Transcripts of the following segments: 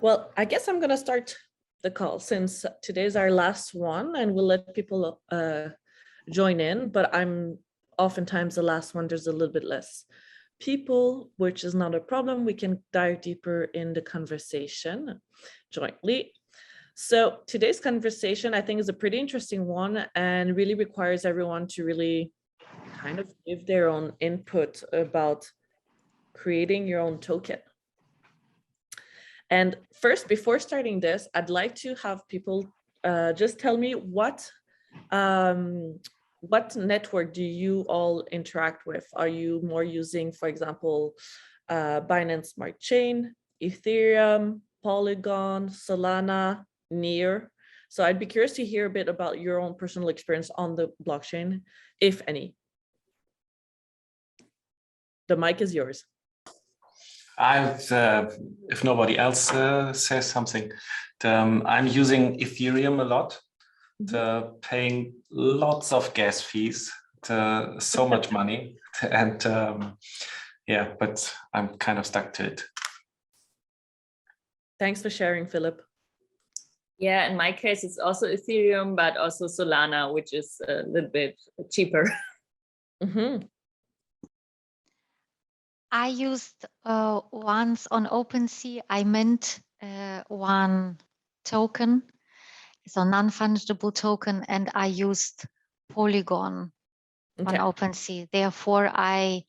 Well, I guess I'm going to start the call since today's our last one, and we'll let people join in, but I'm oftentimes the last one, there's a little bit less people, which is not a problem. We can dive deeper in the conversation jointly. So today's conversation, I think, is a pretty interesting one and really requires everyone to really kind of give their own input about creating your own token. And first, before starting this, I'd like to have people just tell me what network do you all interact with? Are you more using, for example, Binance Smart Chain, Ethereum, Polygon, Solana, Near? So I'd be curious to hear a bit about your own personal experience on the blockchain, if any. The mic is yours. If nobody else says something, I'm using Ethereum a lot, paying lots of gas fees, so much money, and yeah, but I'm kind of stuck to it. Thanks for sharing, Philip. Yeah, in my case, it's also Ethereum, but also Solana, which is a little bit cheaper. I used once on OpenSea, I mint one token, so non-fungible token, and I used Polygon on OpenSea. Therefore, I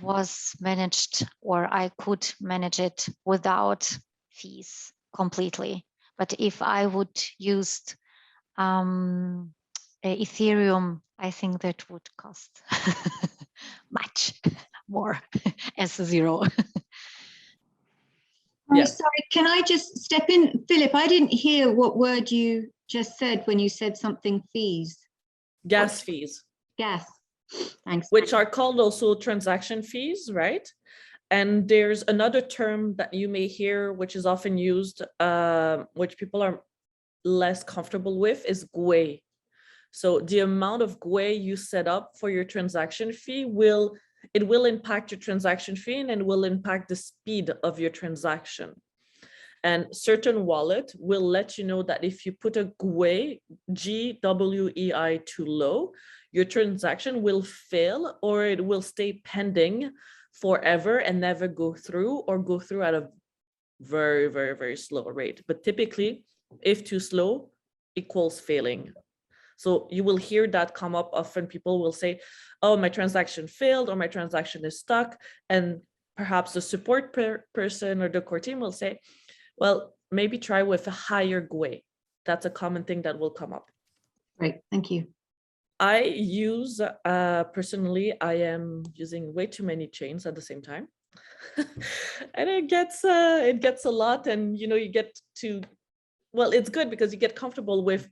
was managed, or I could manage it without fees completely. But if I would use Ethereum, I think that would cost much more as a zero. Yes. Sorry, can I just step in? Philip, I didn't hear what word you just said when you said something fees. Gas fees. Gas, thanks. Which are called also transaction fees, right? And there's another term that you may hear, which is often used, which people are less comfortable with, is GUE. So the amount of GUE you set up for your transaction fee will impact your transaction fee and will impact the speed of your transaction. And certain wallet will let you know that if you put a GUE, GWEI, too low, your transaction will fail or it will stay pending forever and never go through, or go through at a very, very, very slow rate. But typically, if too slow equals failing. So you will hear that come up often. People will say, oh, my transaction failed, or my transaction is stuck. And perhaps the support person or the core team will say, well, maybe try with a higher GUE. That's a common thing that will come up. Great, thank you. I use, personally, I am using way too many chains at the same time. And it gets a lot, and you get to, well, it's good because you get comfortable with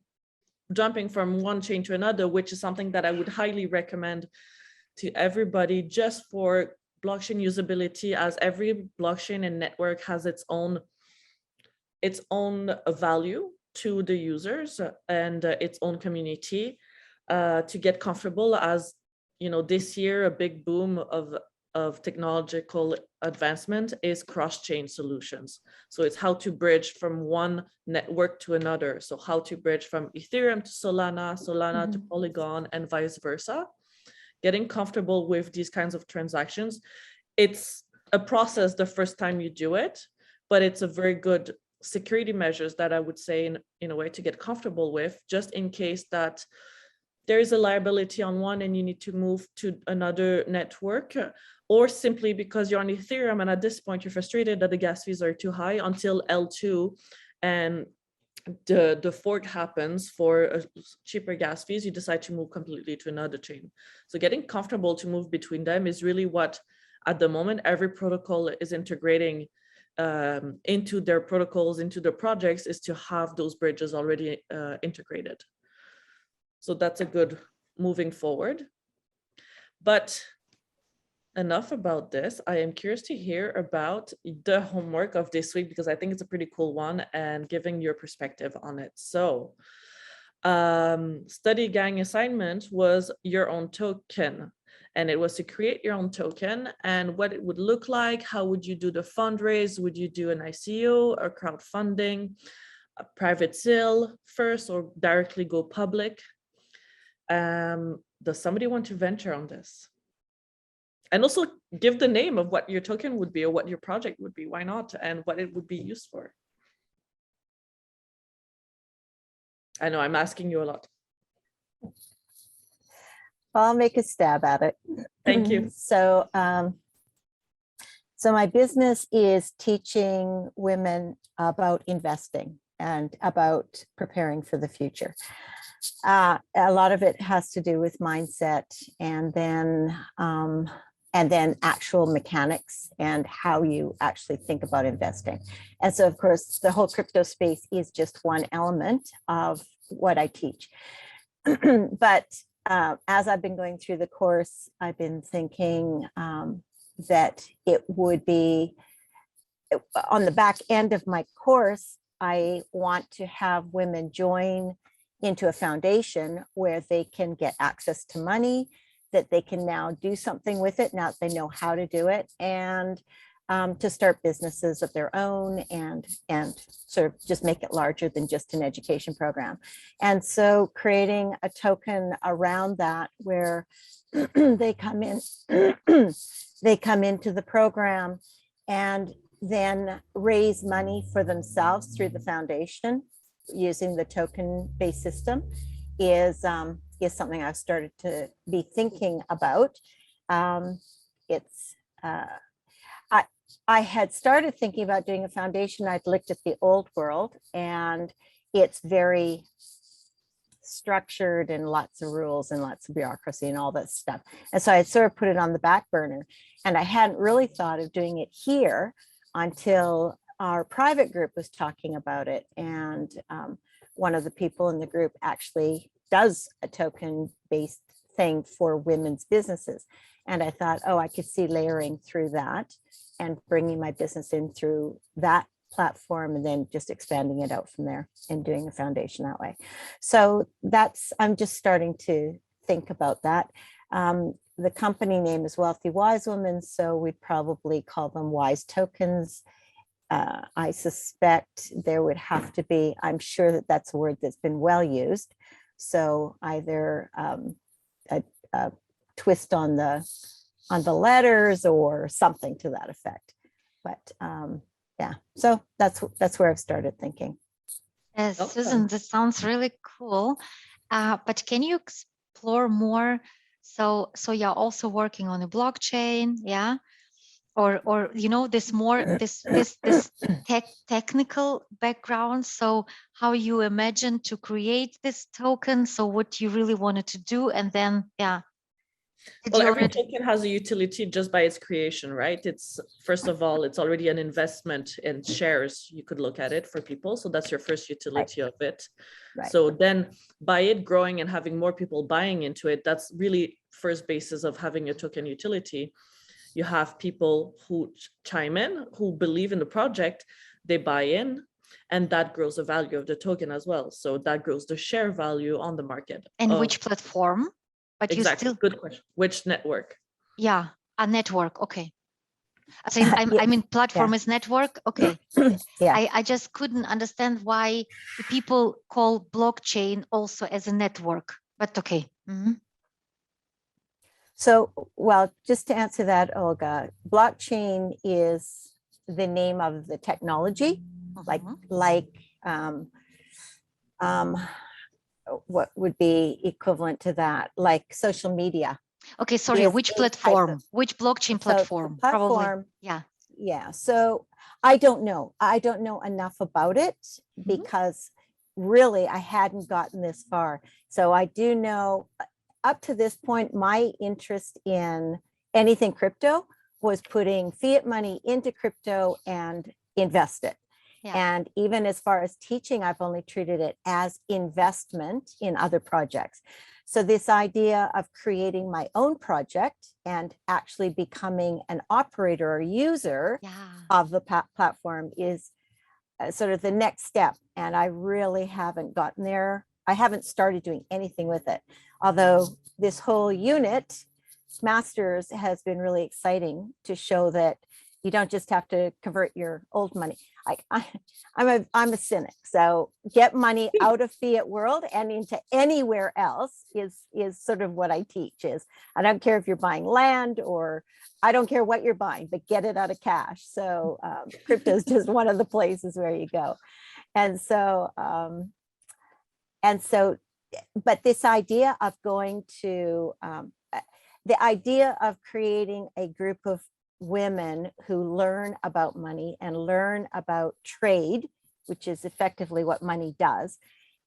jumping from one chain to another, which is something that I would highly recommend to everybody just for blockchain usability, as every blockchain and network has its own value to the users and its own community, to get comfortable. As this year, a big boom of technological advancement is cross-chain solutions. So it's how to bridge from one network to another. So how to bridge from Ethereum to Solana, Solana to Polygon, and vice versa. Getting comfortable with these kinds of transactions. It's a process the first time you do it, but it's a very good security measures that I would say in a way to get comfortable with, just in case that there is a liability on one and you need to move to another network, or simply because you're on Ethereum and at this point you're frustrated that the gas fees are too high until L2 and the fork happens for a cheaper gas fees, you decide to move completely to another chain. So getting comfortable to move between them is really what, at the moment, every protocol is integrating into their protocols, into their projects, is to have those bridges already integrated. So that's a good moving forward. But enough about this. I am curious to hear about the homework of this week, because I think it's a pretty cool one, and giving your perspective on it. So study gang assignment was your own token. And it was to create your own token and what it would look like. How would you do the fundraise? Would you do an ICO or crowdfunding, a private sale first, or directly go public? Does somebody want to venture on this? And also give the name of what your token would be or what your project would be. Why not? And what it would be used for. I know I'm asking you a lot. I'll make a stab at it. Thank you. So, so my business is teaching women about investing and about preparing for the future. A lot of it has to do with mindset, and then actual mechanics and how you actually think about investing. And so, of course, the whole crypto space is just one element of what I teach. But as I've been going through the course, I've been thinking that it would be on the back end of my course, I want to have women join into a foundation where they can get access to money, that they can now do something with it now that they know how to do it, and to start businesses of their own and sort of just make it larger than just an education program. And so creating a token around that where they come in, they come into the program and then raise money for themselves through the foundation using the token-based system is something I've started to be thinking about. I had started thinking about doing a foundation. I'd looked at the old world and it's very structured and lots of rules and lots of bureaucracy and all that stuff. And so I had sort of put it on the back burner, and I hadn't really thought of doing it here until our private group was talking about it. And one of the people in the group actually does a token-based thing for women's businesses. And I thought, oh, I could see layering through that and bringing my business in through that platform and then just expanding it out from there and doing a foundation that way. So I'm just starting to think about that. The company name is Wealthy Wise Women, so we'd probably call them Wise Tokens. I suspect there would have to be, I'm sure that that's a word that's been well used. So either a twist on the letters or something to that effect. But yeah, so that's where I've started thinking. Susan, this sounds really cool. But can you explore more? So you're also working on a blockchain, yeah? Or you know, this technical background. So how you imagine to create this token? So what you really wanted to do, and then yeah. Well, every token has a utility just by its creation, right? It's first of all, it's already an investment in shares. You could look at it for people. So that's your first utility of it. Right. So then by it growing and having more people buying into it, that's really first basis of having a token utility. You have people who chime in, who believe in the project, they buy in, and that grows the value of the token as well. So that grows the share value on the market. And which platform? But exactly. You still, good question. Which network? Yeah, a network. Okay. So I mean, platform is network. Okay. Yeah. I just couldn't understand why the people call blockchain also as a network, but okay. Mm-hmm. So, well, just to answer that, Olga, blockchain is the name of the technology, what would be equivalent to that, like social media. Okay, sorry, which platform? Which blockchain platform? Probably. Yeah. So I don't know. I don't know enough about it because really I hadn't gotten this far. So I do know up to this point, my interest in anything crypto was putting fiat money into crypto and invest it. Yeah. And even as far as teaching, I've only treated it as investment in other projects. So this idea of creating my own project and actually becoming an operator or user of the platform is sort of the next step. And I really haven't gotten there. I haven't started doing anything with it. Although this whole unit Masters has been really exciting to show that you don't just have to convert your old money. I'm a cynic, so get money out of fiat world and into anywhere else is sort of what I teach. Is I don't care if you're buying land, or I don't care what you're buying, but get it out of cash. So crypto is just one of the places where you go. And so but this idea of going to the idea of creating a group of women who learn about money and learn about trade, which is effectively what money does,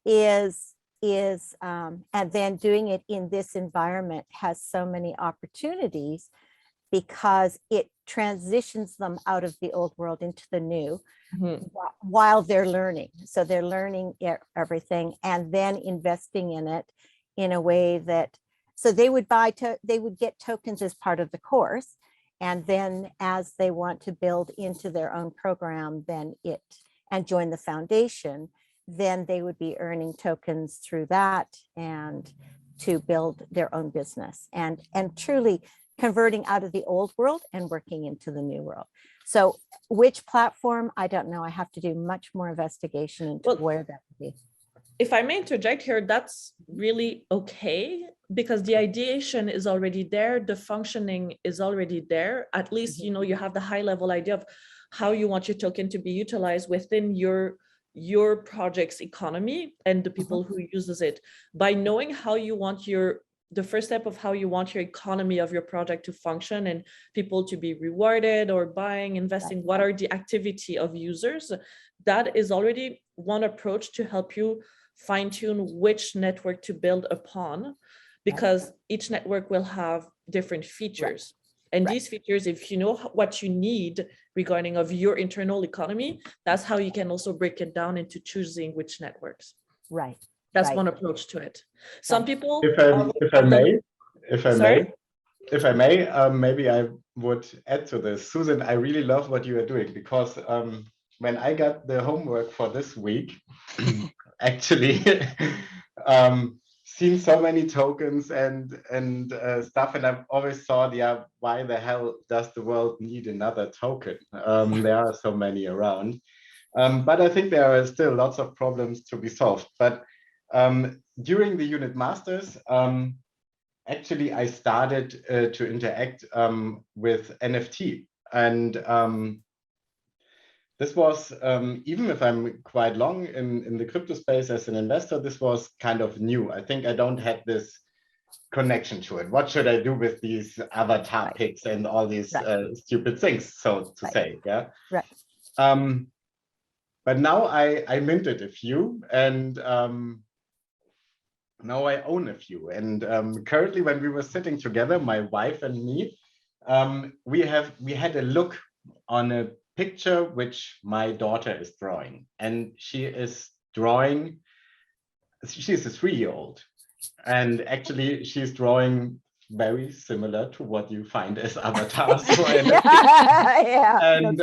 is and then doing it in this environment has so many opportunities, because it transitions them out of the old world into the new while they're learning. So they're learning everything and then investing in it in a way that, so they would they would get tokens as part of the course. And then as they want to build into their own program, and join the foundation, then they would be earning tokens through that and to build their own business and truly converting out of the old world and working into the new world. So which platform, I don't know. I have to do much more investigation into where that would be. If I may interject here, that's really okay, because the ideation is already there, the functioning is already there. At least, you know, you have the high level idea of how you want your token to be utilized within your project's economy and the people who uses it. By knowing how you want the first step of how you want your economy of your project to function and people to be rewarded or buying, investing, what are the activity of users, that is already one approach to help you fine tune which network to build upon, because each network will have different features. And these features, if you know what you need regarding of your internal economy, that's how you can also break it down into choosing which networks. Right. That's one approach to it. Some people. If I may, maybe I would add to this. Susan, I really love what you are doing, because when I got the homework for this week, actually seen so many tokens and stuff, and I've always thought, yeah, why the hell does the world need another token? There are so many around, but I think there are still lots of problems to be solved. But during the unit masters, actually I started to interact with NFT, and this was, even if I'm quite long in the crypto space as an investor, this was kind of new. I think I don't have this connection to it. What should I do with these avatar pics and all these stupid things, so to say, yeah? Right. But now I minted a few, and now I own a few. And currently, when we were sitting together, my wife and me, we had a look on a picture which my daughter is drawing, and she's a 3-year-old, and actually she's drawing very similar to what you find as avatars for NFT. And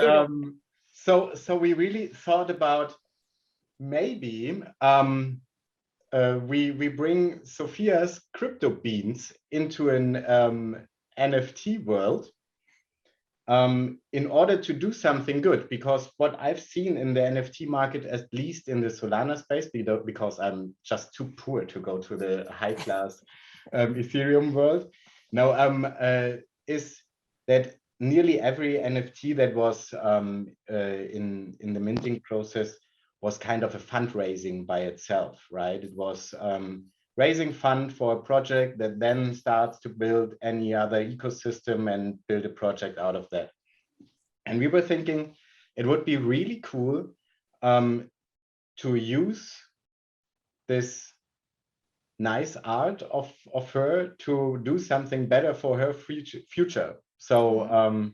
so we really thought about maybe we bring Sophia's crypto beans into an NFT world, in order to do something good. Because what I've seen in the NFT market, at least in the Solana space, because I'm just too poor to go to the high class Ethereum world now, is that nearly every NFT that was in the minting process was kind of a fundraising by itself, right? It was raising fund for a project that then starts to build any other ecosystem and build a project out of that. And we were thinking it would be really cool to use this nice art of her to do something better for her future. So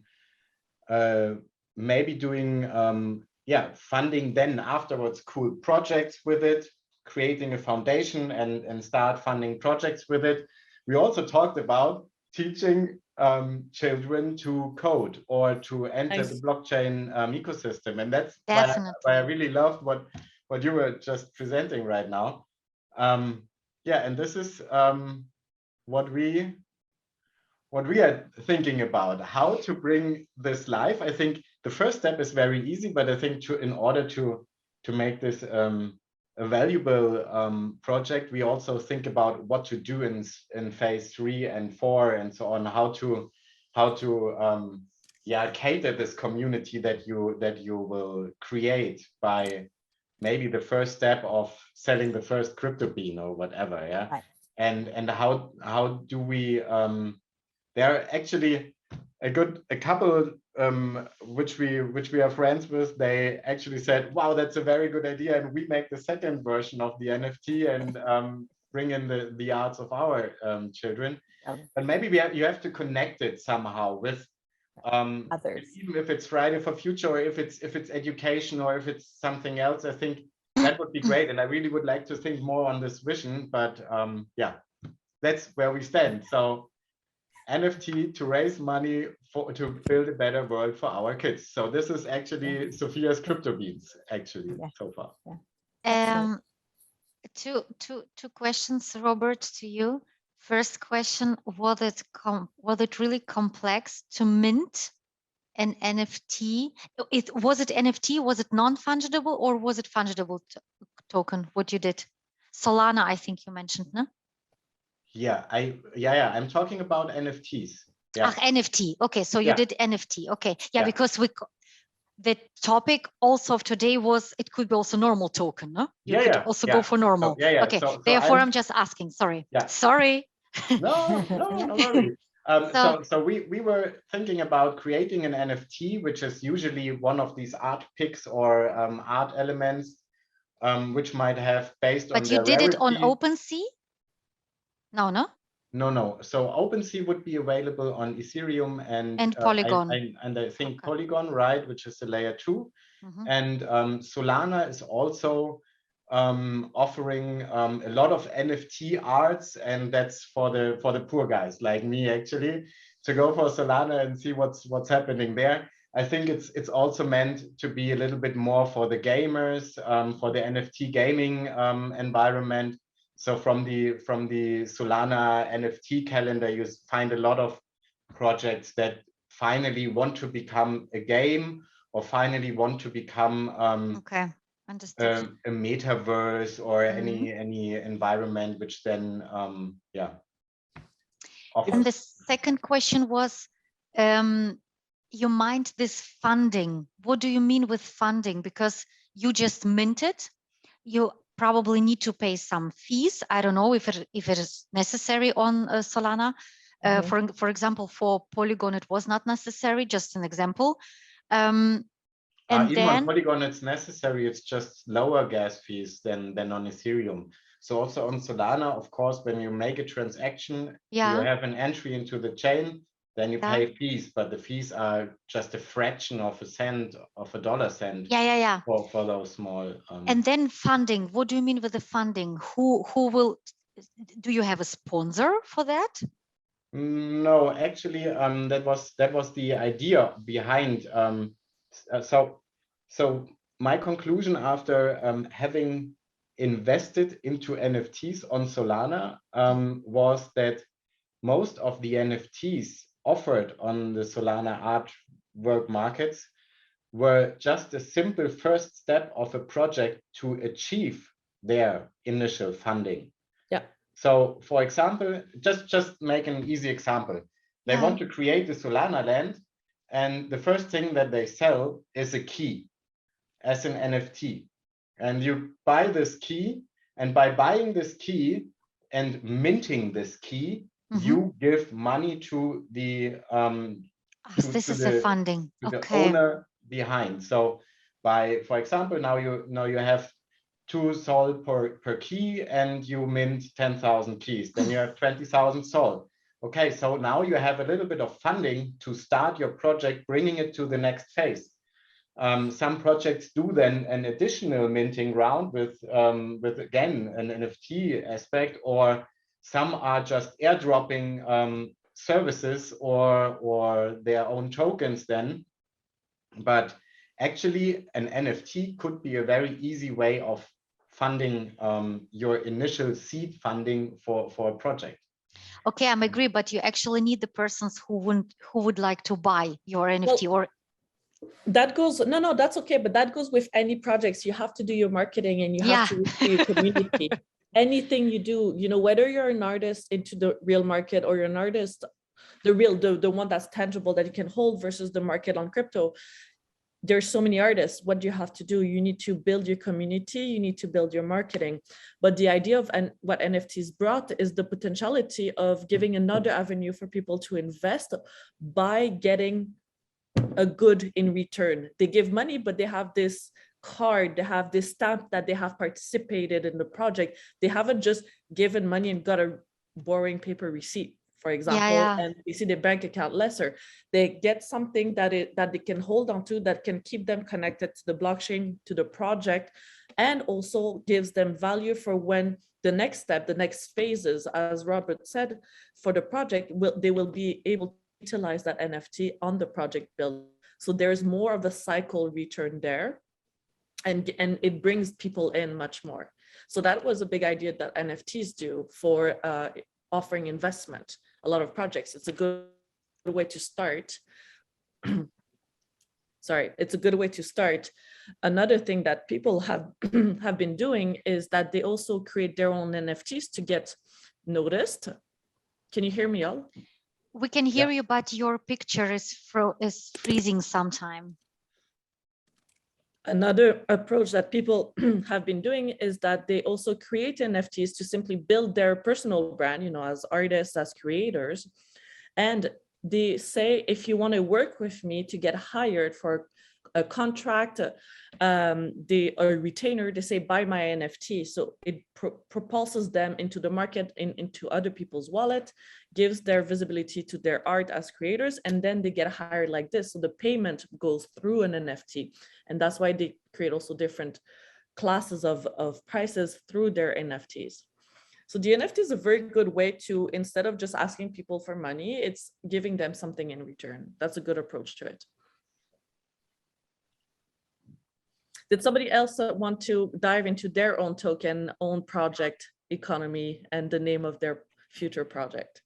maybe doing funding then afterwards cool projects with it, creating a foundation and start funding projects with it. We also talked about teaching children to code or to enter the blockchain ecosystem. And that's why I really loved what you were just presenting right now. And this is what we what we are thinking about, how to bring this live. I think the first step is very easy, but I think in order to make this a valuable project, we also think about what to do in phase 3 and 4 and so on, how to cater this community that you will create by maybe the first step of selling the first crypto bean or whatever. Right. And how do we there are actually a couple which we are friends with. They actually said, wow, that's a very good idea, and we make the second version of the NFT and bring in the arts of our children. But maybe you have to connect it somehow with Others. even if it's Friday for Future, or if it's education, or if it's something else. I think that would be great, and I really would like to think more on this vision. But yeah, that's where we stand. So NFT to raise money to build a better world for our kids. So this is actually Sophia's crypto beans, actually, so far. Two questions, Robert, to you. First question: was it really complex to mint an NFT? Was it NFT? Was it non-fungible, or was it fungible token? What you did, Solana, I think you mentioned, no? Yeah, I'm talking about NFTs. Yeah. NFT. Okay, so you did NFT. Okay, because the topic also of today was it could be also normal token, no? You could also go for normal. So, okay, so therefore I'm just asking. Sorry. Sorry. No worries. So we were thinking about creating an NFT, which is usually one of these art picks or art elements, which might have based on. But you did it on OpenSea? No. No. So OpenSea would be available on Ethereum and Polygon. I think Polygon, right, which is the layer 2. And Solana is also offering a lot of NFT arts, and that's for the poor guys like me, actually, to go for Solana and see what's happening there. I think it's also meant to be a little bit more for the gamers, for the NFT gaming environment. So from the Solana NFT calendar, you find a lot of projects that finally want to become a game, or finally want to become a metaverse or any environment which then offers. And the second question was, you mind this funding? What do you mean with funding? Because you just minted, you probably need to pay some fees. I don't know if it is necessary on Solana. For example, for Polygon, it was not necessary. Just an example. And even then on Polygon, it's necessary. It's just lower gas fees than on Ethereum. So also on Solana, of course, when you make a transaction, you have an entry into the chain, then you pay fees, but the fees are just a fraction of a cent, of a dollar cent. For those small. And then funding. What do you mean with the funding? Who will? Do you have a sponsor for that? No, actually, that was the idea behind. So my conclusion after having invested into NFTs on Solana was that most of the NFTs offered on the Solana artwork markets were just a simple first step of a project to achieve their initial funding. So, for example, just make an easy example. They want to create the Solana land, and the first thing that they sell is a key as an NFT. And you buy this key, and by buying this key and minting this key, you give money to the this is the funding. The owner behind. So for example, now you have 2 SOL per key, and you mint 10,000 keys, then you have 20,000 SOL. Okay, so now you have a little bit of funding to start your project, bringing it to the next phase. Some projects do then an additional minting round with again an NFT aspect, or some are just airdropping services or their own tokens then. But actually, an NFT could be a very easy way of funding your initial seed funding for a project. Okay, I'm agree, but you actually need the persons who would like to buy your NFT. Well, that goes, no, that's okay, but that goes with any projects. You have to do your marketing and you have to reach to your community. Anything you do, you know, whether you're an artist into the real market or you're an artist, the one that's tangible that you can hold versus the market on crypto, there's so many artists. What do you have to do? You need to build your community, you need to build your marketing. But the idea of, and what NFTs brought is the potentiality of giving another avenue for people to invest by getting a good in return. They give money, but they have this card, they have this stamp that they have participated in the project. They haven't just given money and got a boring paper receipt, for example, and you see their bank account lesser. They get something that they can hold on to, that can keep them connected to the blockchain, to the project, and also gives them value for when the next step, the next phases, as Robert said, for the project, they will be able to utilize that NFT on the project build. So there's more of a cycle return there, and it brings people in much more. So that was a big idea that NFTs do for offering investment. A lot of projects, it's a good way to start. Sorry, it's a good way to start. Another thing that people have been doing is that they also create their own NFTs to get noticed. Can you hear me all? We can hear you, but your picture is freezing sometime. Another approach that people have been doing is that they also create NFTs to simply build their personal brand, you know, as artists, as creators. And they say, if you want to work with me to get hired for a contract, a retainer, they say, buy my NFT. So it propulses them into the market, into other people's wallet, gives their visibility to their art as creators, and then they get hired like this. So the payment goes through an NFT. And that's why they create also different classes of prices through their NFTs. So the NFT is a very good way to, instead of just asking people for money, it's giving them something in return. That's a good approach to it. Did somebody else want to dive into their own token, own project economy, and the name of their future project?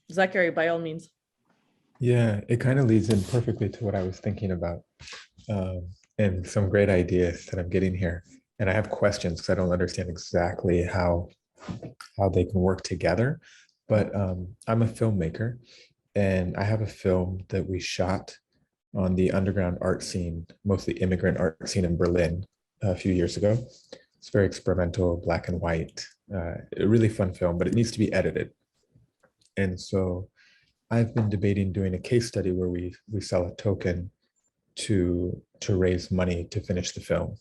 Zachary, by all means. Yeah, it kind of leads in perfectly to what I was thinking about, and some great ideas that I'm getting here. And I have questions because I don't understand exactly how they can work together. But I'm a filmmaker, and I have a film that we shot on the underground art scene, mostly immigrant art scene in Berlin a few years ago. It's very experimental, black and white, a really fun film, but it needs to be edited. And so I've been debating doing a case study where we sell a token to raise money to finish the film.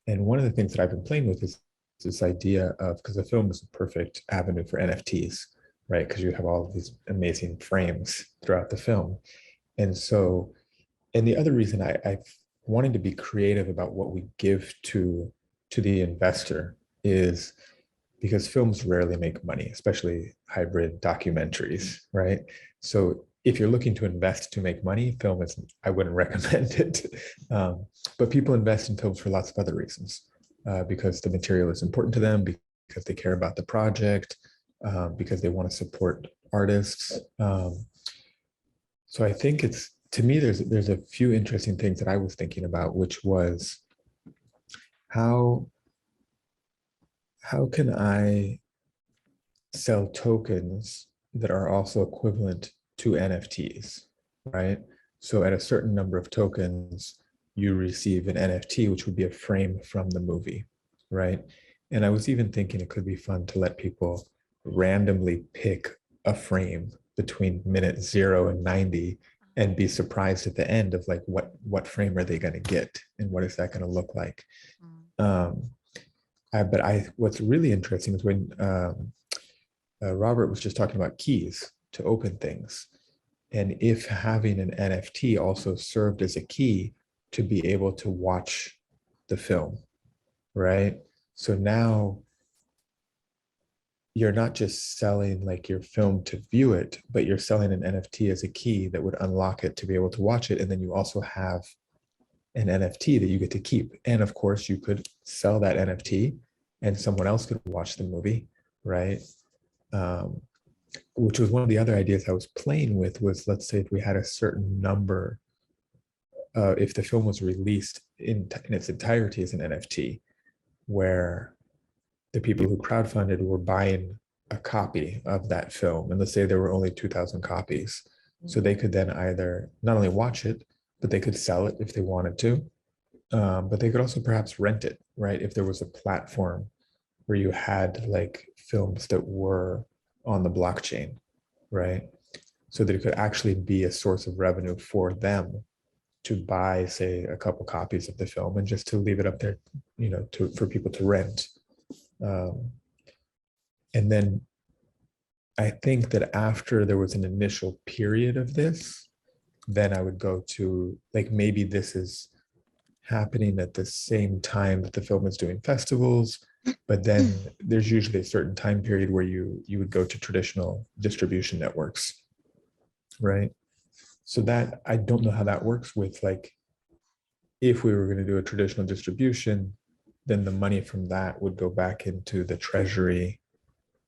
And one of the things that I've been playing with is this idea of, because the film is a perfect avenue for NFTs, right? Because you have all of these amazing frames throughout the film. And so, and the other reason I've wanted to be creative about what we give to the investor is because films rarely make money, especially hybrid documentaries, right? So if you're looking to invest to make money, film is, I wouldn't recommend it. But people invest in films for lots of other reasons, because the material is important to them, because they care about the project, because they want to support artists. So I think it's, to me, there's a few interesting things that I was thinking about, which was how can I sell tokens that are also equivalent to NFTs, right? So at a certain number of tokens, you receive an NFT, which would be a frame from the movie, right? And I was even thinking it could be fun to let people randomly pick a frame between minute 0 and 90 and be surprised at the end of like, what frame are they going to get and what is that going to look like? But what's really interesting is when Robert was just talking about keys to open things. And if having an NFT also served as a key to be able to watch the film, right? So now you're not just selling like your film to view it, but you're selling an NFT as a key that would unlock it to be able to watch it. And then you also have an NFT that you get to keep. And of course you could sell that NFT and someone else could watch the movie, right? Which was one of the other ideas I was playing with was, let's say if we had a certain number, if the film was released in its entirety as an NFT, where the people who crowdfunded were buying a copy of that film, and let's say there were only 2,000 copies, so they could then either not only watch it, but they could sell it if they wanted to, but they could also perhaps rent it, right? If there was a platform where you had like films that were on the blockchain, right? So that it could actually be a source of revenue for them to buy, say, a couple copies of the film and just to leave it up there, you know, for people to rent. And then I think that after there was an initial period of this, then I would go to like, maybe this is happening at the same time that the film is doing festivals, but then there's usually a certain time period where you would go to traditional distribution networks, right? So that, I don't know how that works with, like, if we were going to do a traditional distribution, then the money from that would go back into the treasury,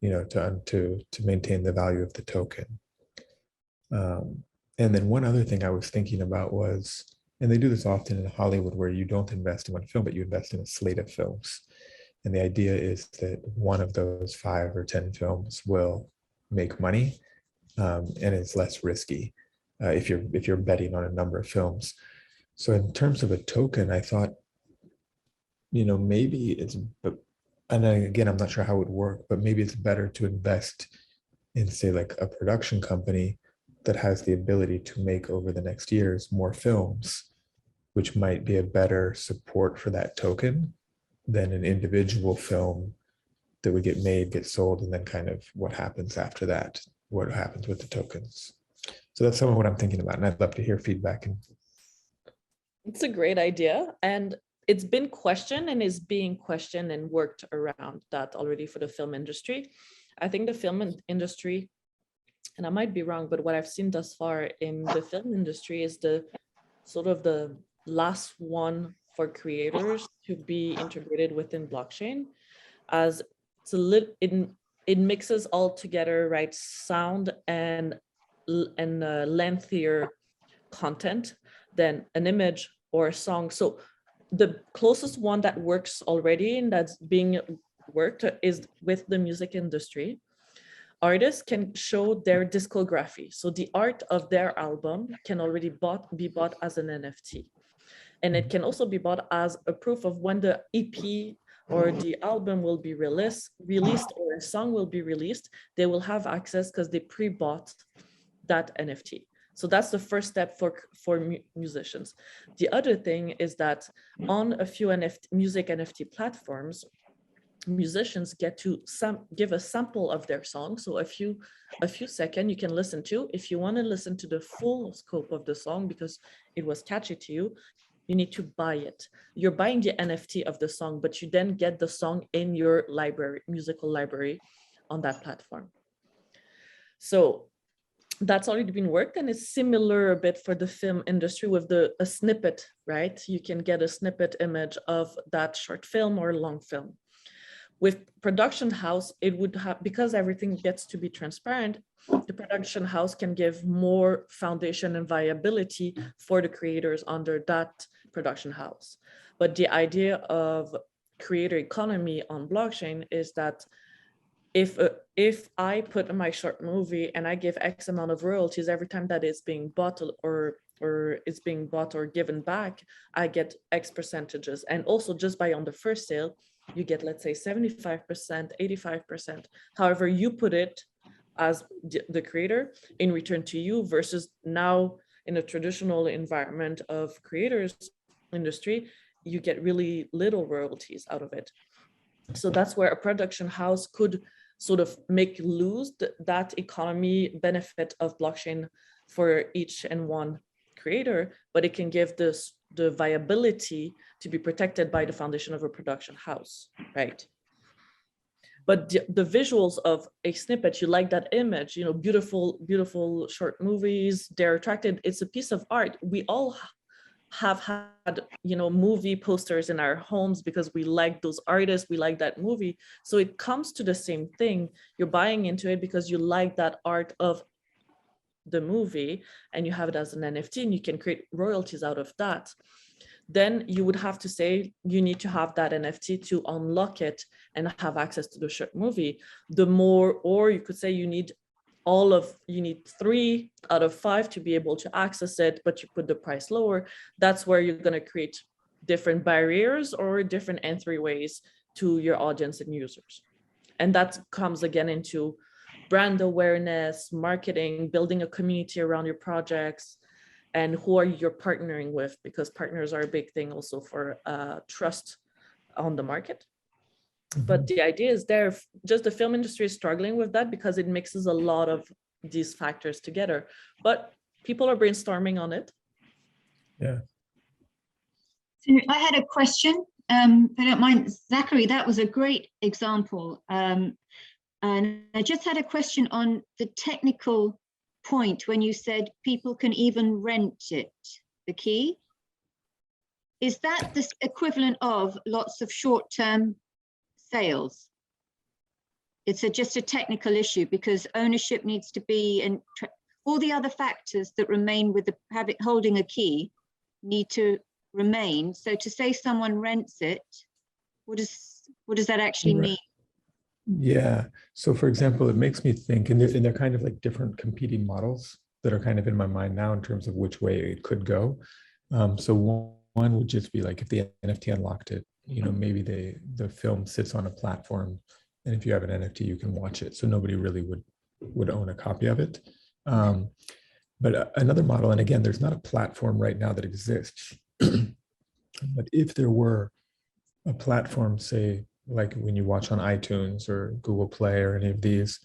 you know, to maintain the value of the token. And then one other thing I was thinking about was, and they do this often in Hollywood, where you don't invest in one film, but you invest in a slate of films. And the idea is that one of those 5 or 10 films will make money, and it's less risky if you're betting on a number of films. So in terms of a token, I thought, you know, maybe it's, and again, I'm not sure how it would work, but maybe it's better to invest in, say, like a production company that has the ability to make over the next years more films, which might be a better support for that token than an individual film that would get made, get sold, and then kind of what happens after that, what happens with the tokens. So that's some of what I'm thinking about, and I'd love to hear feedback. It's a great idea, and it's been questioned and is being questioned and worked around that already for the film industry. I think the film industry, and I might be wrong, but what I've seen thus far in the film industry is the sort of the last one for creators to be integrated within blockchain, as it's it mixes all together, right? Sound and lengthier content than an image or a song. So the closest one that works already and that's being worked is with the music industry. Artists can show their discography. So the art of their album can already be bought as an NFT. And it can also be bought as a proof of when the EP or the album will be released, or a song will be released. They will have access because they pre-bought that NFT. So that's the first step for musicians. The other thing is that on a few music NFT platforms, musicians get to give a sample of their song. So a few seconds you can listen to. If you want to listen to the full scope of the song because it was catchy to you, you need to buy it. You're buying the NFT of the song, but you then get the song in your library, musical library on that platform. So that's already been worked, and it's similar a bit for the film industry with a snippet, right? You can get a snippet image of that short film or long film. With production house, it would have, because everything gets to be transparent, the production house can give more foundation and viability for the creators under that production house. But the idea of creator economy on blockchain is that if I put in my short movie and I give X amount of royalties every time that it's being bought or it's being bought or given back, I get X percentages. And also just by on the first sale, you get, let's say 75%, 85%, however you put it as the creator in return to you, versus now in a traditional environment of creators industry, you get really little royalties out of it. So that's where a production house could sort of lose that economy benefit of blockchain for each and one creator, but it can give the viability to be protected by the foundation of a production house, right? But the visuals of a snippet, you like that image, you know, beautiful, beautiful short movies, they're attracted. It's a piece of art. We all have had, you know, movie posters in our homes because we like those artists, we like that movie. So it comes to the same thing. You're buying into it because you like that art of the movie and you have it as an NFT and you can create royalties out of that. Then you would have to say you need to have that NFT to unlock it and have access to the movie. The more, or you could say you need 3 out of 5 to be able to access it, but you put the price lower. That's where you're going to create different barriers or different entryways to your audience and users. And that comes again into brand awareness, marketing, building a community around your projects, and who are you partnering with, because partners are a big thing also for trust on the market. But the idea is there, just the film industry is struggling with that because it mixes a lot of these factors together. But people are brainstorming on it. Yeah. So I had a question, if I don't mind, Zachary, that was a great example. And I just had a question on the technical point when you said people can even rent it, the key. Is that the equivalent of lots of short-term sales? It's just a technical issue because ownership needs to be, and all the other factors that remain with the holding a key need to remain. So to say someone rents it, what does that actually mean? Yeah. So for example, it makes me think, and they're kind of like different competing models that are kind of in my mind now in terms of which way it could go. So one would just be like if the NFT unlocked it, you know, maybe the film sits on a platform, and if you have an NFT, you can watch it. So nobody really would own a copy of it. But another model, and again, there's not a platform right now that exists, but if there were a platform, say, like when you watch on iTunes or Google Play or any of these,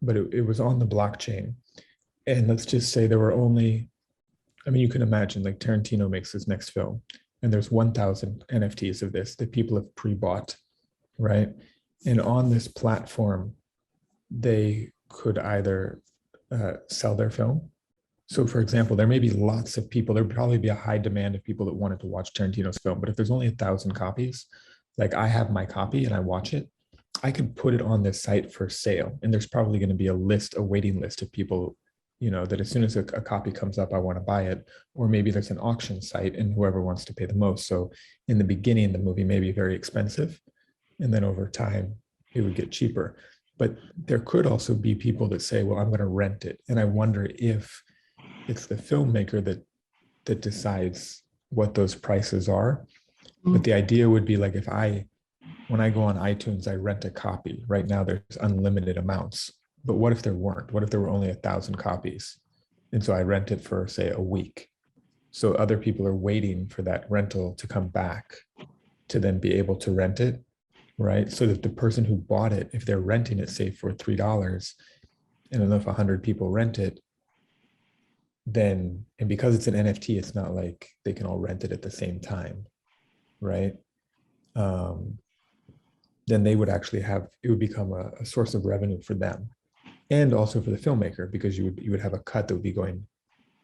but it was on the blockchain. And let's just say there were only, I mean, you can imagine like Tarantino makes his next film and there's 1,000 NFTs of this that people have pre-bought, right? And on this platform, they could either sell their film. So for example, there may be lots of people, there'd probably be a high demand of people that wanted to watch Tarantino's film, but if there's only 1,000 copies, like I have my copy and I watch it, I could put it on this site for sale. And there's probably going to be a waiting list of people, you know, that as soon as a copy comes up, I want to buy it. Or maybe there's an auction site and whoever wants to pay the most. So in the beginning, the movie may be very expensive. And then over time, it would get cheaper. But there could also be people that say, well, I'm going to rent it. And I wonder if it's the filmmaker that decides what those prices are. But the idea would be like when I go on iTunes, I rent a copy. Right now, there's unlimited amounts. But what if there weren't? What if there were only 1,000 copies? And so I rent it for, say, a week. So other people are waiting for that rental to come back to then be able to rent it, right? So that the person who bought it, if they're renting it, say, for $3, and if 100 people rent it, then, and because it's an NFT, it's not like they can all rent it at the same time. Right, then they would actually it would become a source of revenue for them, and also for the filmmaker, because you would have a cut that would be going,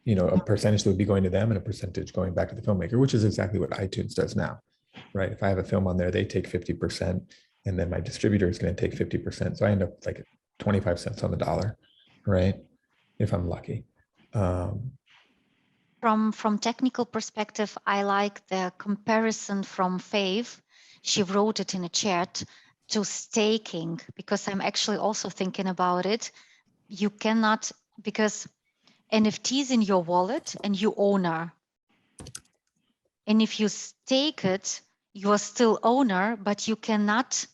you know, a percentage that would be going to them and a percentage going back to the filmmaker, which is exactly what iTunes does now, right? If I have a film on there, they take 50%, and then my distributor is going to take 50%, so I end up like 25 cents on the dollar, right? If I'm lucky. From technical perspective, I like the comparison from Fauve. She wrote it in a chat to staking, because I'm actually also thinking about it. You cannot, because NFTs in your wallet and you owner. And if you stake it, you are still owner, but you cannot,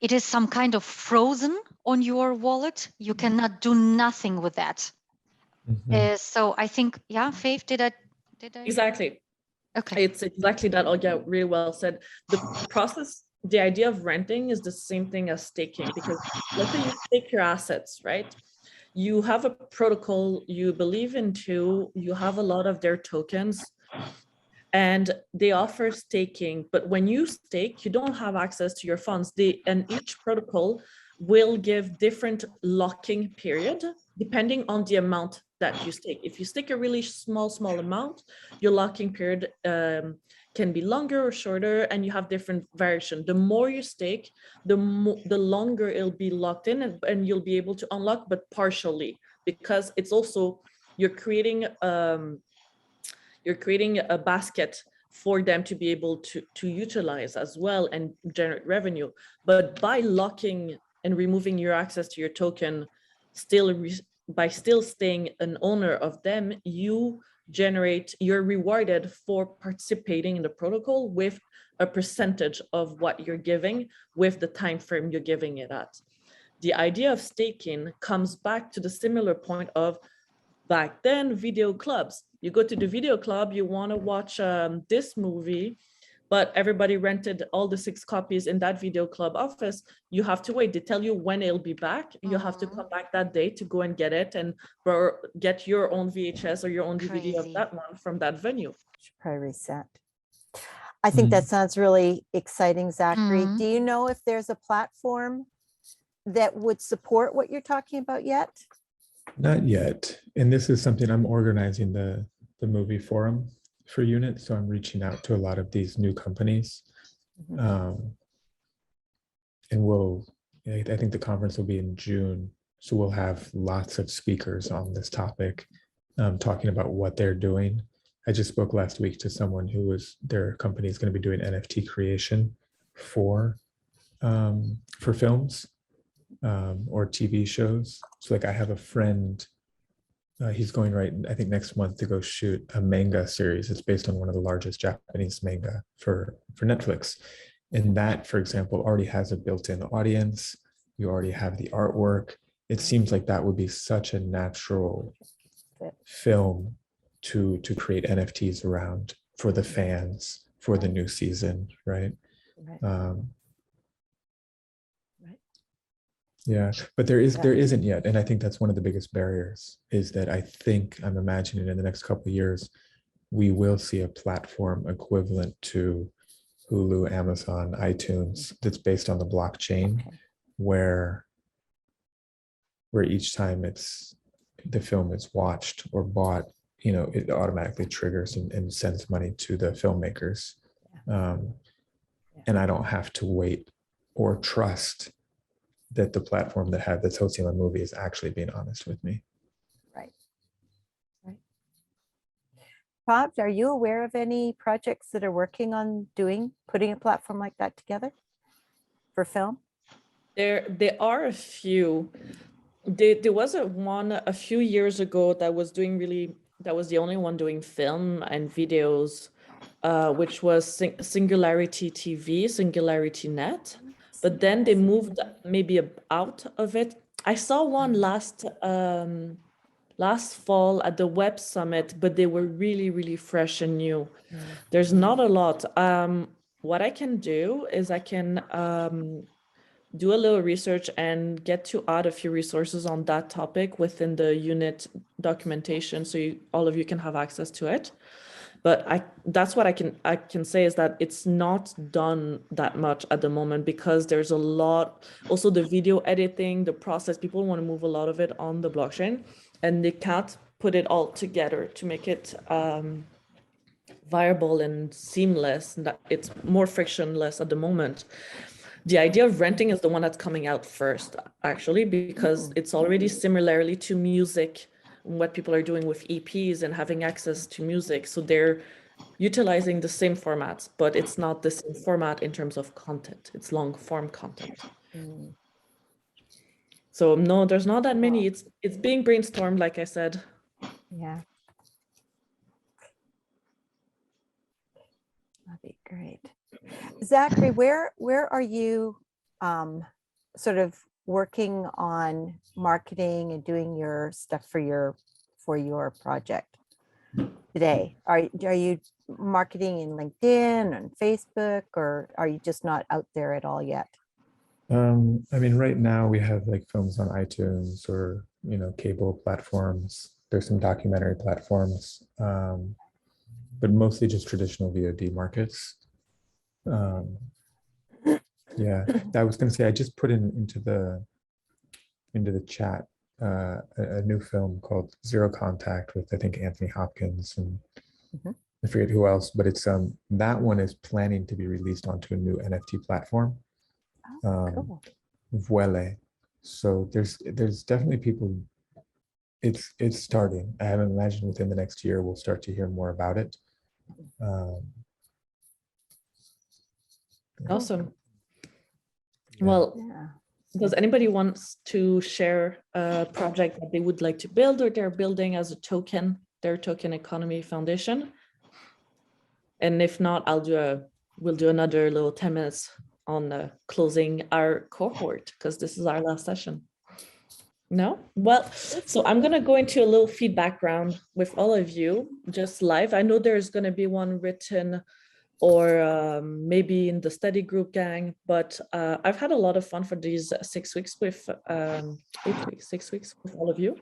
it is some kind of frozen on your wallet. You cannot do nothing with that. So I think, yeah, Fauve, did I? Exactly. Okay. It's exactly that. Olga, really well said. The process, the idea of renting is the same thing as staking, because let's say you stake your assets, right? You have a protocol you believe into, you have a lot of their tokens, and they offer staking. But when you stake, you don't have access to your funds. And each protocol will give different locking period depending on the amount that you stake. If you stake a really small amount, your locking period can be longer or shorter, and you have different variation. The more you stake, the longer it'll be locked in, and you'll be able to unlock, but partially, because it's also, you're creating a basket for them to be able to utilize as well and generate revenue. But by locking and removing your access to your token, by still staying an owner of them, you're rewarded for participating in the protocol with a percentage of what you're giving with the time frame you're giving it at. The idea of staking comes back to the similar point of back then video clubs. You go to the video club, you want to watch this movie, but everybody rented all the 6 copies in that video club office. You have to wait. They tell you when it'll be back. You have to come back that day to go and get it and get your own VHS or your own DVD of that one from that venue. Should probably reset. I think that sounds really exciting, Zachary. Do you know if there's a platform that would support what you're talking about yet? Not yet. And this is something I'm organizing the movie forum for Unit. So I'm reaching out to a lot of these new companies. And I think the conference will be in June. So we'll have lots of speakers on this topic, talking about what they're doing. I just spoke last week to someone who their company is going to be doing NFT creation for films or TV shows. So like I have a friend, he's going I think next month to go shoot a manga series. It's based on one of the largest Japanese manga for Netflix. And that, for example, already has a built-in audience. You already have the artwork. It seems like that would be such a natural film to create NFTs around for the fans for the new season, right? Yeah, but there isn't yet, and I think that's one of the biggest barriers. Is that I'm imagining in the next couple of years, we will see a platform equivalent to Hulu, Amazon, iTunes that's based on the blockchain, where each time the film is watched or bought, it automatically triggers and sends money to the filmmakers. And I don't have to wait or trust that the platform that's hosting my movie is actually being honest with me. Right. Fauve, are you aware of any projects that are working on putting a platform like that together for film? There are a few. There was one a few years ago that was the only one doing film and videos, which was Singularity TV, Singularity Net. But then they moved maybe out of it. I saw one last fall at the Web Summit, but they were really, really fresh and new. There's not a lot. What I can do is I can do a little research and get to add a few resources on that topic within the Unit documentation, so all of you can have access to it. But that's what I can say is that it's not done that much at the moment, because there's a lot, also the video editing, the process, people want to move a lot of it on the blockchain, and they can't put it all together to make it viable and seamless, and that it's more frictionless at the moment. The idea of renting is the one that's coming out first, actually, because it's already similarly to music, what people are doing with EPs and having access to music. So they're utilizing the same formats, but it's not the same format in terms of content. It's long form content. So no, there's not that many. It's being brainstormed, like I said. Yeah. That'd be great. Zachary, where are you sort of working on marketing and doing your stuff for your project today? Are you marketing in LinkedIn and Facebook, or are you just not out there at all yet? I mean, right now we have like films on iTunes or cable platforms. There's some documentary platforms, but mostly just traditional VOD markets. Yeah, I was going to say, I just put into the chat a new film called Zero Contact with, I think, Anthony Hopkins and I forget who else, but it's that one is planning to be released onto a new NFT platform, Cool. Vuele. So there's definitely people. It's starting. I haven't imagined within the next year we'll start to hear more about it. Awesome. Well, Yeah. does anybody wants to share a project that they would like to build or they're building as a token, their token economy foundation? And if not, we'll do another little 10 minutes on closing our cohort because this is our last session. No? Well, so I'm going to go into a little feedback round with all of you, just live. I know there's going to be one written or maybe in the study group gang, but I've had a lot of fun for these 6 weeks with 6 weeks with all of you.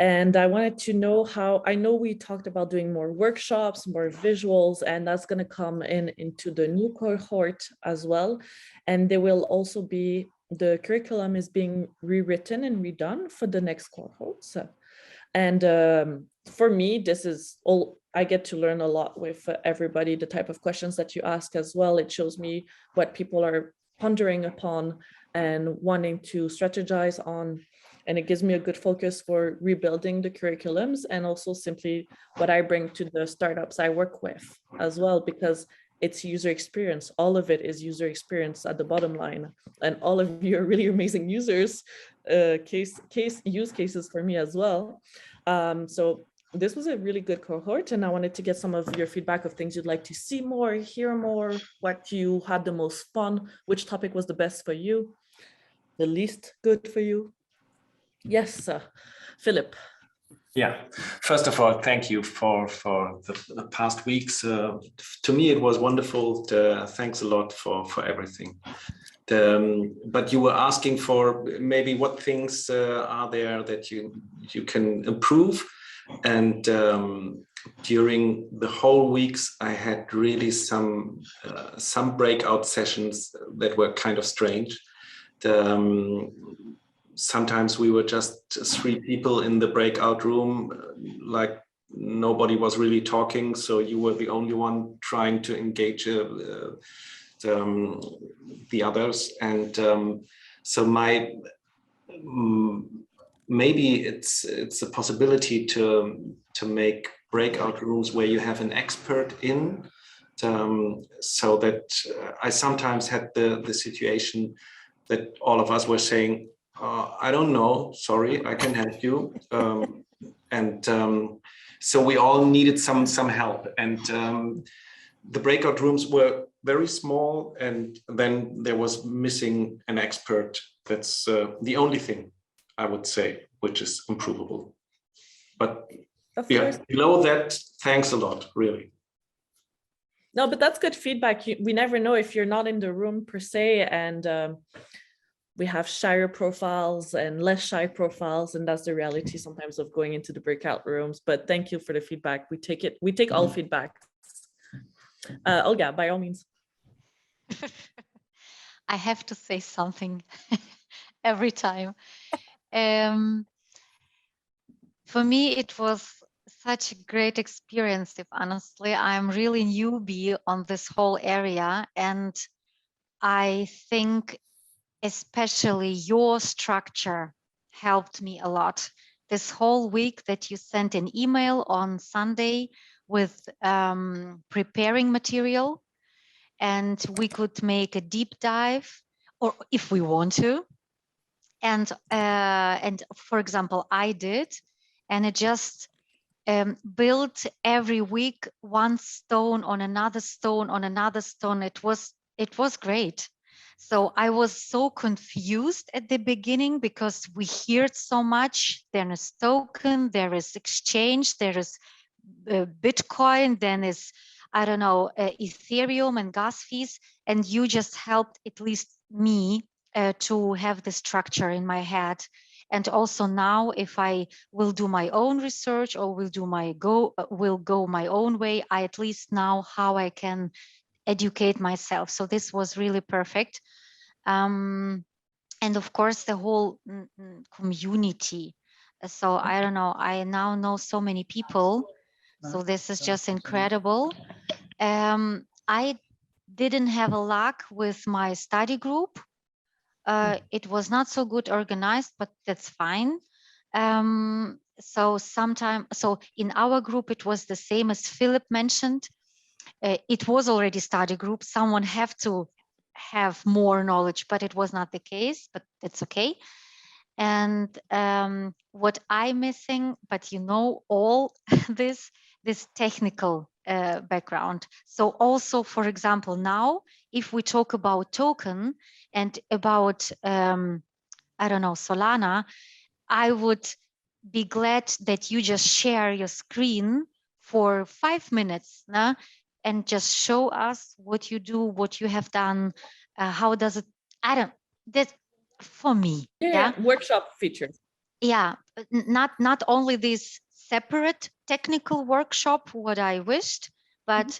And I wanted to know how, I know we talked about doing more workshops, more visuals, and that's going to come into the new cohort as well. And there will also be, the curriculum is being rewritten and redone for the next cohorts. And for me, this is all, I get to learn a lot with everybody, the type of questions that you ask as well. It shows me what people are pondering upon and wanting to strategize on. And it gives me a good focus for rebuilding the curriculums and also simply what I bring to the startups I work with as well, because it's user experience. All of it is user experience at the bottom line. And all of you are really amazing users, use cases for me as well. So this was a really good cohort, and I wanted to get some of your feedback of things you'd like to see more, hear more, what you had the most fun, which topic was the best for you, the least good for you. Yes, Philip. Yeah, first of all, thank you for the past weeks. To me, it was wonderful. Thanks a lot for everything. But you were asking for maybe what things are there that you can improve. And during the whole weeks, I had really some breakout sessions that were kind of strange. Sometimes we were just 3 people in the breakout room, like nobody was really talking. So you were the only one trying to engage the others. And so maybe it's a possibility to make breakout rooms where you have an expert in, so that I sometimes had the situation that all of us were saying, I don't know, sorry, I can help you. So we all needed some help. And the breakout rooms were very small, and then there was missing an expert. That's the only thing I would say, which is improvable. But yeah, below that, thanks a lot, really. No, but that's good feedback. We never know if you're not in the room per se, and we have shyer profiles and less shy profiles, and that's the reality sometimes of going into the breakout rooms. But thank you for the feedback. We take it. We take all feedback. Olga, by all means. I have to say something every time. For me, it was such a great experience. If honestly, I'm really newbie on this whole area, and I think especially your structure helped me a lot. This whole week that you sent an email on Sunday with preparing material, and we could make a deep dive, or if we want to. And for example, I did, and it just built every week one stone on another stone on another stone. It was great. So I was so confused at the beginning because we heard so much. There is token, there is exchange, there is Bitcoin, then is, I don't know, Ethereum and gas fees. And you just helped at least me to have the structure in my head. And also now, if I will do my own research or will go my own way, I at least know how I can educate myself. So this was really perfect. And of course, the whole community. So I don't know, I now know so many people. So this is just incredible. I didn't have a luck with my study group. It was not so good organized, but that's fine. So in our group, it was the same as Philip mentioned. It was already study group. Someone have to have more knowledge, but it was not the case, but that's okay. And what I'm missing, but you know, all this technical background. So also, for example, now, if we talk about token and about, I don't know, Solana, I would be glad that you just share your screen for 5 minutes and just show us what you do, what you have done, how does it, that for me. Yeah, workshop features. Yeah, not only this separate technical workshop, what I wished, but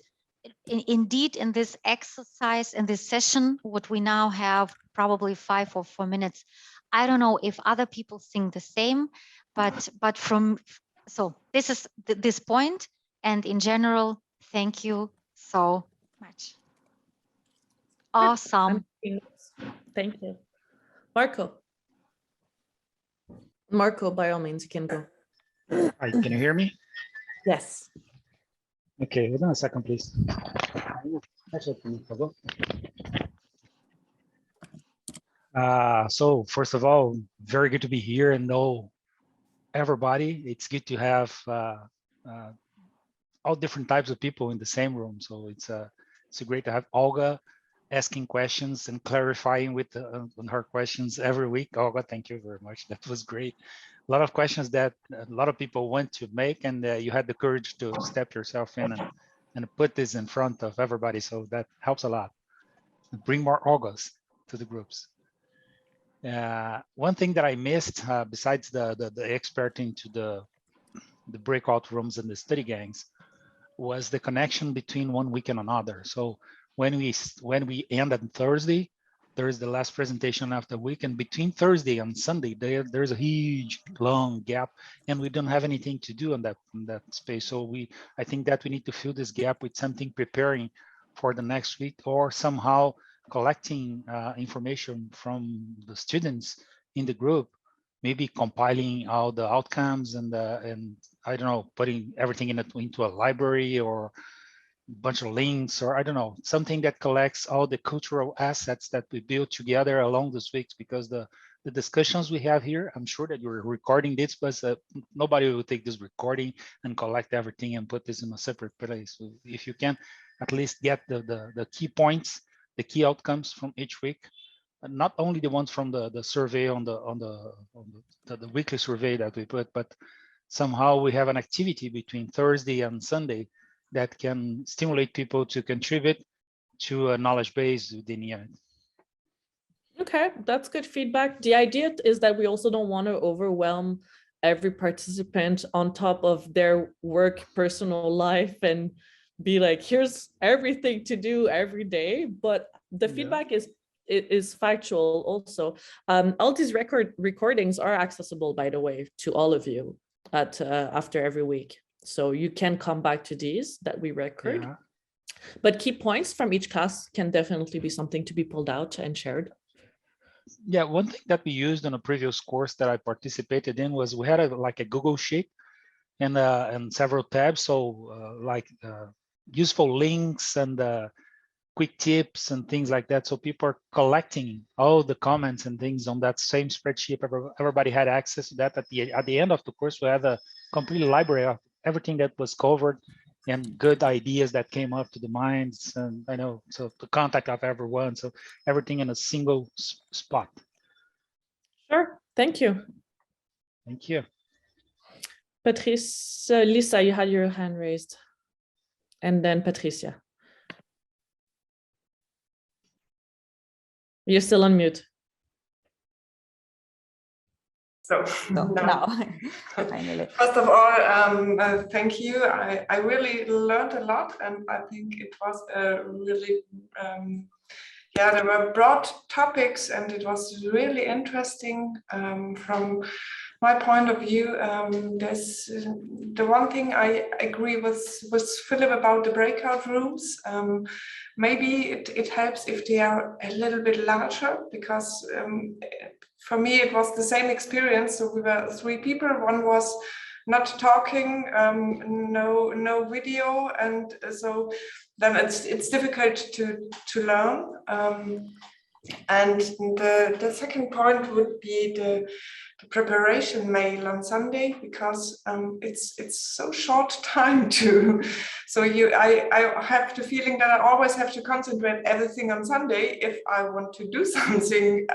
indeed in this exercise, in this session, what we now have, probably 5 or 4 minutes. I don't know if other people think the same, but so this is this point, and in general, thank you so much. Awesome. Thank you. Marco, by all means, you can go. Hi, can you hear me? Yes. Okay, hold on a second, please. So first of all, very good to be here and know everybody. It's good to have all different types of people in the same room. So it's great to have Olga asking questions and clarifying with on her questions every week. Olga, thank you very much. That was great. A lot of questions that a lot of people want to make, and you had the courage to step yourself in and put this in front of everybody. So that helps a lot. Bring more Olgas to the groups. One thing that I missed, besides the expert into the breakout rooms and the study gangs, was the connection between one week and another. So when we end on Thursday, there is the last presentation of the week, and between Thursday and Sunday, there's a huge long gap, and we don't have anything to do in that space. So I think that we need to fill this gap with something preparing for the next week, or somehow collecting information from the students in the group, maybe compiling all the outcomes and I don't know, putting everything into a library or a bunch of links, or I don't know, something that collects all the cultural assets that we build together along these weeks, because the discussions we have here, I'm sure that you're recording this, but nobody will take this recording and collect everything and put this in a separate place. So if you can at least get the key points, the key outcomes from each week, not only the ones from the survey on the weekly survey that we put, but somehow we have an activity between Thursday and Sunday that can stimulate people to contribute to a knowledge base within the event. Okay, that's good feedback. The idea is that we also don't want to overwhelm every participant on top of their work, personal life, and be like, here's everything to do every day. But the feedback is factual also. All these recordings are accessible, by the way, to all of you after every week. So you can come back to these that we record. Yeah. But key points from each class can definitely be something to be pulled out and shared. Yeah, one thing that we used in a previous course that I participated in was we had like a Google Sheet and several tabs. So useful links and quick tips and things like that. So people are collecting all the comments and things on that same spreadsheet. Everybody had access to that. At the end of the course, we had a complete library of everything that was covered and good ideas that came up to the minds. And I know, so the contact of everyone. So everything in a single spot. Sure, thank you. Thank you. Patrice, Lisa, you had your hand raised. And then Patricia. You're still on mute. So now finally. First of all, thank you. I really learned a lot, and I think it was a really yeah, there were broad topics, and it was really interesting from my point of view. There's the one thing I agree with Philip about the breakout rooms. Maybe it helps if they are a little bit larger, because for me it was the same experience. So we were 3 people. One was not talking, no video, and so then it's difficult to learn. And the second point would be the preparation mail on Sunday, because it's so short time to. So I have the feeling that I always have to concentrate everything on Sunday. If I want to do something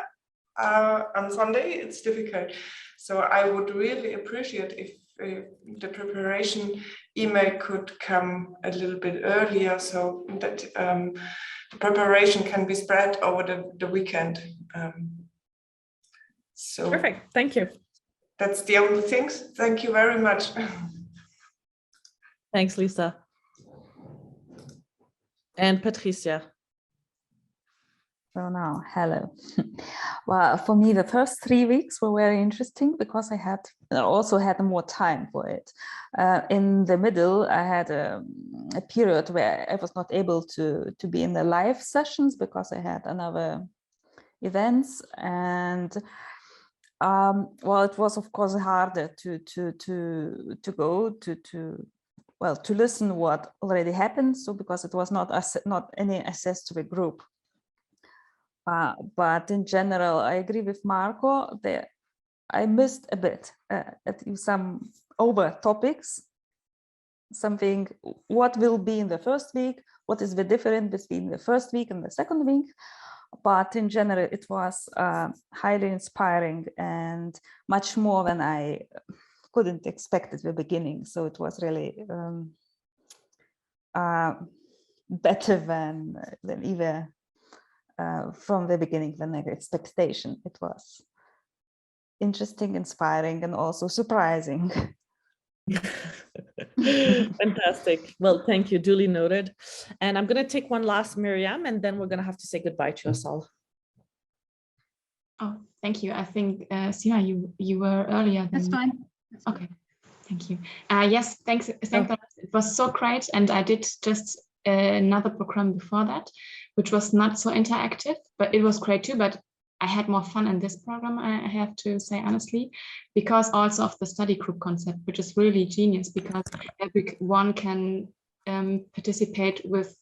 on Sunday, it's difficult. So I would really appreciate if the preparation email could come a little bit earlier, so that the preparation can be spread over the weekend. So Perfect, thank you. That's the only things. Thank you very much. Thanks, Lisa. And Patricia. So now, hello. Well, for me, the first 3 weeks were very interesting because I also had more time for it. In the middle, I had a period where I was not able to be in the live sessions because I had another events, and well, it was of course harder to go to listen what already happened. So because it was not any access to the group. But in general, I agree with Marco that I missed a bit some over topics, something, what will be in the first week, what is the difference between the first week and the second week. But in general, it was highly inspiring and much more than I couldn't expect at the beginning. So it was really better than even from the beginning than the expectation. It was interesting, inspiring, and also surprising. Fantastic. Well, thank you, duly noted. And I'm going to take one last Miriam, and then we're going to have to say goodbye to us all. Oh, thank you. I think, Sina, you were earlier. That's fine. Okay, thank you. Yes, thanks. It was so great. And I did just another program before that, which was not so interactive, but it was great too. But I had more fun in this program, I have to say honestly, because also of the study group concept, which is really genius, because everyone can participate with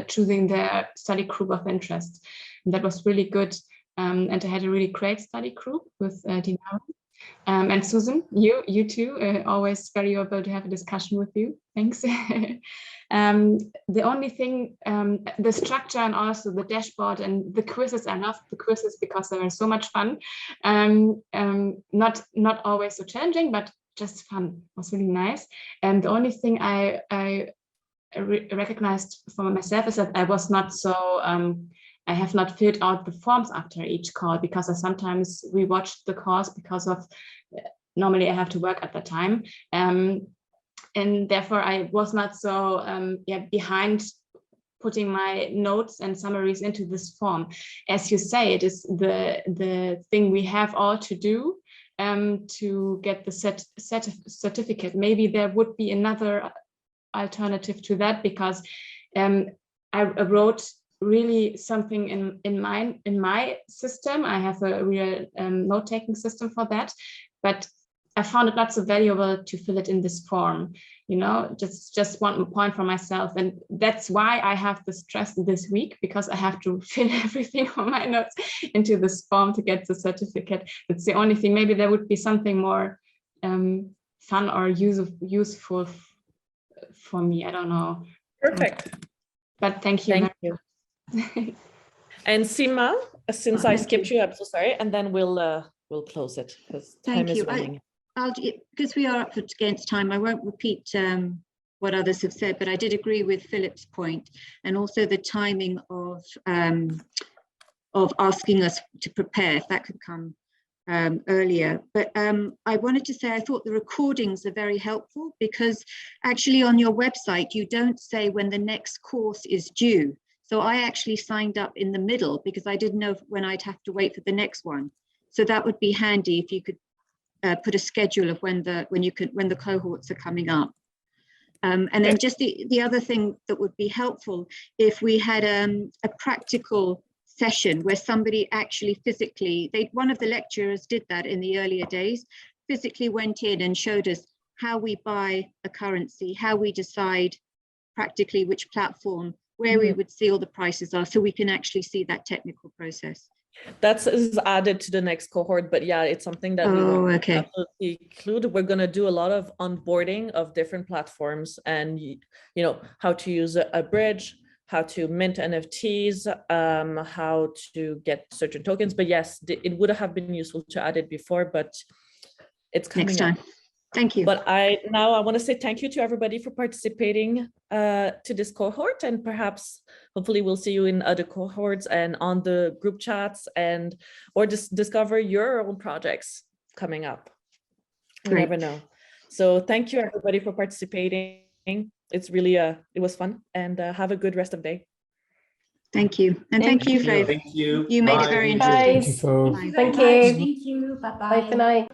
choosing their study group of interest. And that was really good. And I had a really great study group with Dinara. And Susan, you too, always very able to have a discussion with you. Thanks. The only thing, the structure and also the dashboard and the quizzes, I love the quizzes because they were so much fun. Not always so challenging, but just fun. It was really nice. And the only thing I recognized for myself is that I was not so, I have not filled out the forms after each call, because I sometimes rewatched the calls because of, normally I have to work at the time. And therefore I was not so behind putting my notes and summaries into this form. As you say, it is the thing we have all to do to get the certificate. Maybe there would be another alternative to that, because I wrote really something in my system. I have a real note-taking system for that, but I found it not so valuable to fill it in this form, you know, just one point for myself. And that's why I have the stress this week, because I have to fill everything on my notes into this form to get the certificate. It's the only thing. Maybe there would be something more fun or useful for me. I don't know. Perfect. But thank you. Thank you. And Sima, since I skipped you, I'm so sorry. And then we'll close it because time is running. Because we are up against time, I won't repeat what others have said, but I did agree with Philip's point, and also the timing of asking us to prepare, if that could come earlier. But I wanted to say I thought the recordings are very helpful, because actually on your website you don't say when the next course is due. So I actually signed up in the middle because I didn't know when I'd have to wait for the next one. So that would be handy if you could put a schedule of when the cohorts are coming up. And then just the other thing that would be helpful if we had a practical session where somebody actually physically, one of the lecturers did that in the earlier days, physically went in and showed us how we buy a currency, how we decide practically which platform, where we would see all the prices are, so we can actually see that technical process. That's is added to the next cohort, but yeah, it's something that we will absolutely include. We're going to do a lot of onboarding of different platforms, and how to use a bridge, how to mint NFTs, how to get certain tokens. But yes, it would have been useful to add it before, but it's coming next time. Thank you. But I want to say thank you to everybody for participating to this cohort, and perhaps hopefully we'll see you in other cohorts and on the group chats, or just discover your own projects coming up. You never know. So thank you everybody for participating. It's really it was fun, and have a good rest of the day. Thank you. And thank you, Fauve. Thank you. You made it very interesting. Thank you. Thank you. Bye-bye. Bye for now.